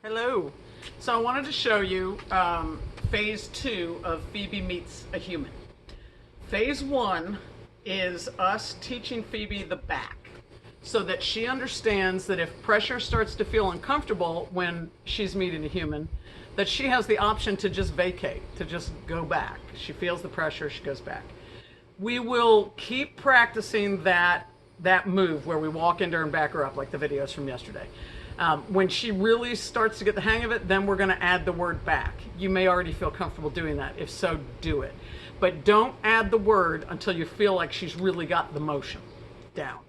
Hello. So I wanted to show you phase 2 of Phoebe Meets a Human. Phase 1 is us teaching Phoebe the back so that she understands that if pressure starts to feel uncomfortable when she's meeting a human, that she has the option to just vacate, to just go back. She feels the pressure, she goes back. We will keep practicing that move where we walk into her and back her up, like the videos from yesterday. When she really starts to get the hang of it, then we're going to add the word back. You may already feel comfortable doing that. If so, do it. But don't add the word until you feel like she's really got the motion down.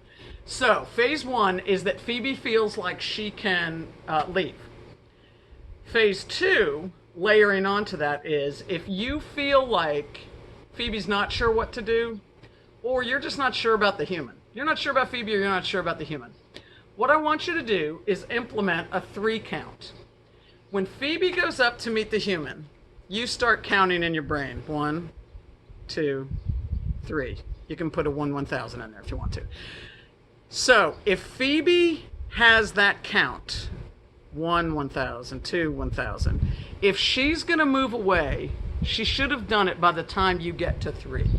So phase 1 is that Phoebe feels like she can leave. Phase 2, layering onto that, is if you feel like Phoebe's not sure what to do, or you're just not sure about the human. You're not sure about Phoebe, or you're not sure about the human. What I want you to do is implement a 3 count. When Phoebe goes up to meet the human, you start counting in your brain. 1, 2, 3. You can put a 1,000 in there if you want to. So if Phoebe has that count, 1, 1,000, 2, 1,000, if she's going to move away, she should have done it by the time you get to 3.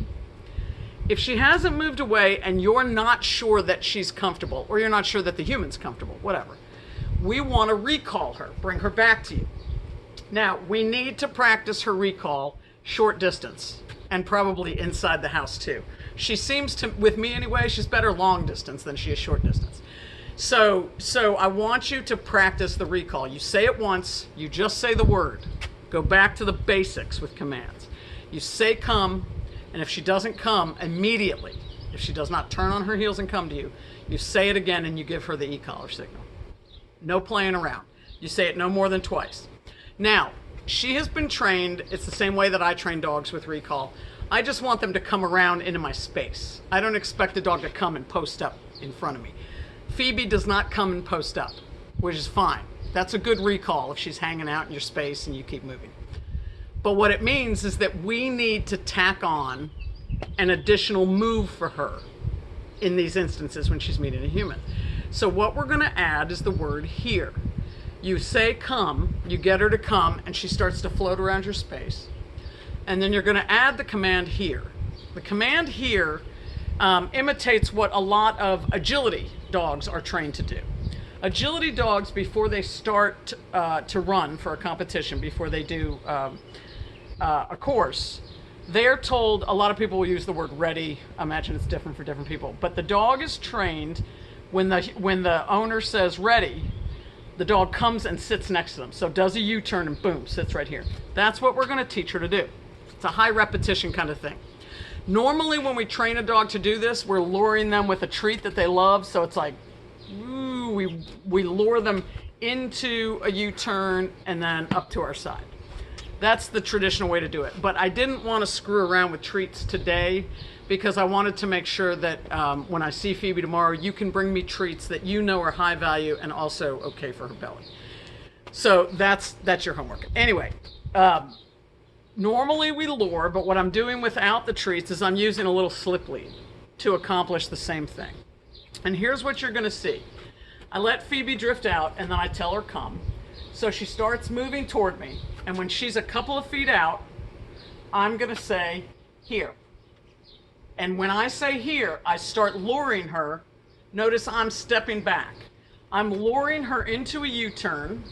If she hasn't moved away and you're not sure that she's comfortable, or you're not sure that the human's comfortable, whatever, we want to recall her, bring her back to you. Now, we need to practice her recall short distance, and probably inside the house too. She seems to, with me anyway, she's better long distance than she is short distance. So I want you to practice the recall. You say it once, you just say the word. Go back to the basics with commands. You say come, and if she doesn't come immediately, if she does not turn on her heels and come to you, you say it again and you give her the e-collar signal. No playing around. You say it no more than twice. Now, she has been trained, it's the same way that I train dogs with recall. I just want them to come around into my space. I don't expect a dog to come and post up in front of me. Phoebe does not come and post up, which is fine. That's a good recall if she's hanging out in your space and you keep moving. But what it means is that we need to tack on an additional move for her in these instances when she's meeting a human. So what we're going to add is the word here. You say come, you get her to come, and she starts to float around your space. And then you're going to add the command here. The command here imitates what a lot of agility dogs are trained to do. Agility dogs, before they start to run for a competition, before they do a course, they're told, a lot of people will use the word ready. I imagine it's different for different people. But the dog is trained, when the owner says ready, the dog comes and sits next to them. So does a U-turn and boom, sits right here. That's what we're going to teach her to do. It's a high repetition kind of thing. Normally when we train a dog to do this, we're luring them with a treat that they love. So it's like, ooh, we lure them into a U-turn and then up to our side. That's the traditional way to do it. But I didn't want to screw around with treats today because I wanted to make sure that when I see Phoebe tomorrow, you can bring me treats that you know are high value and also okay for her belly. So that's your homework. Anyway, normally we lure, but what I'm doing without the treats is I'm using a little slip lead to accomplish the same thing. And here's what you're going to see. I let Phoebe drift out and then I tell her come. So she starts moving toward me, and when she's a couple of feet out, I'm going to say here. And when I say here, I start luring her. Notice I'm stepping back. I'm luring her into a U-turn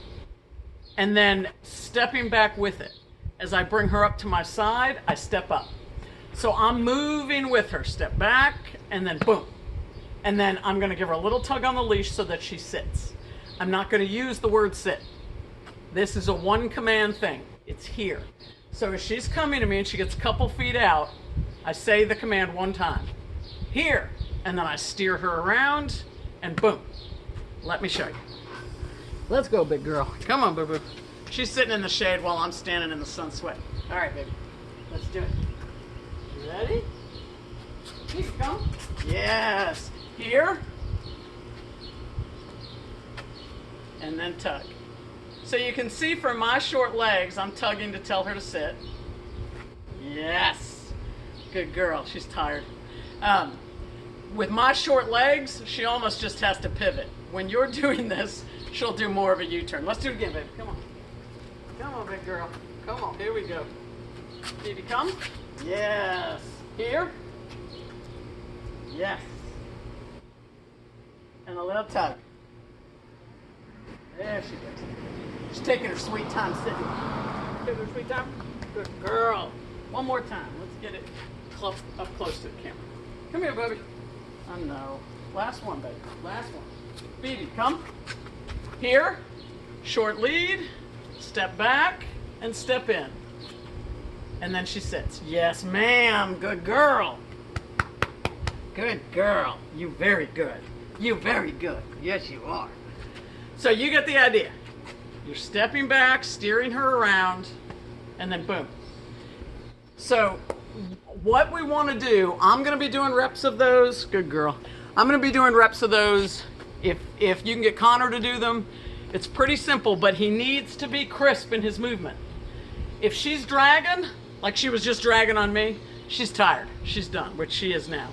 and then stepping back with it. As I bring her up to my side, I step up. So I'm moving with her, step back, and then boom. And then I'm going to give her a little tug on the leash so that she sits. I'm not going to use the word sit. This is a 1 command thing. It's here. So if she's coming to me and she gets a couple feet out, I say the command 1 time. Here. And then I steer her around and boom. Let me show you. Let's go, big girl. Come on, boo-boo. She's sitting in the shade while I'm standing in the sun sweating. All right, baby. Let's do it. You ready? Here you come. Yes. Here. And then tug. So you can see from my short legs, I'm tugging to tell her to sit. Yes. Good girl. She's tired. With my short legs, she almost just has to pivot. When you're doing this, she'll do more of a U-turn. Let's do it again, baby. Come on. Come on, big girl. Come on. Here we go. Phoebe, come. Yes. Here. Yes. And a little tug. There she goes. She's taking her sweet time sitting. Taking her sweet time. Good girl. One more time. Let's get it up close to the camera. Come here, baby. I know. Last one, baby. Last one. Phoebe, come. Here. Short lead. Step back and step in. And then she sits. Yes, ma'am. Good girl. Good girl. You very good. You very good. Yes, you are. So you get the idea. You're stepping back, steering her around, and then boom. So what we want to do, I'm going to be doing reps of those. Good girl. I'm going to be doing reps of those. If you can get Connor to do them, it's pretty simple, but he needs to be crisp in his movement. If she's dragging, like she was just dragging on me, she's tired. She's done, which she is now.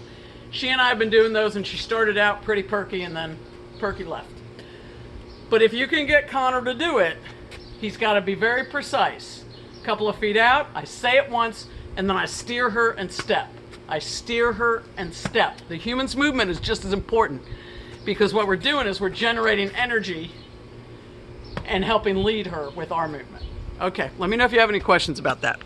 She and I have been doing those, and she started out pretty perky, and then perky left. But if you can get Connor to do it, he's got to be very precise. A couple of feet out, I say it once, and then I steer her and step. I steer her and step. The human's movement is just as important, because what we're doing is we're generating energy and helping lead her with our movement. Okay, let me know if you have any questions about that.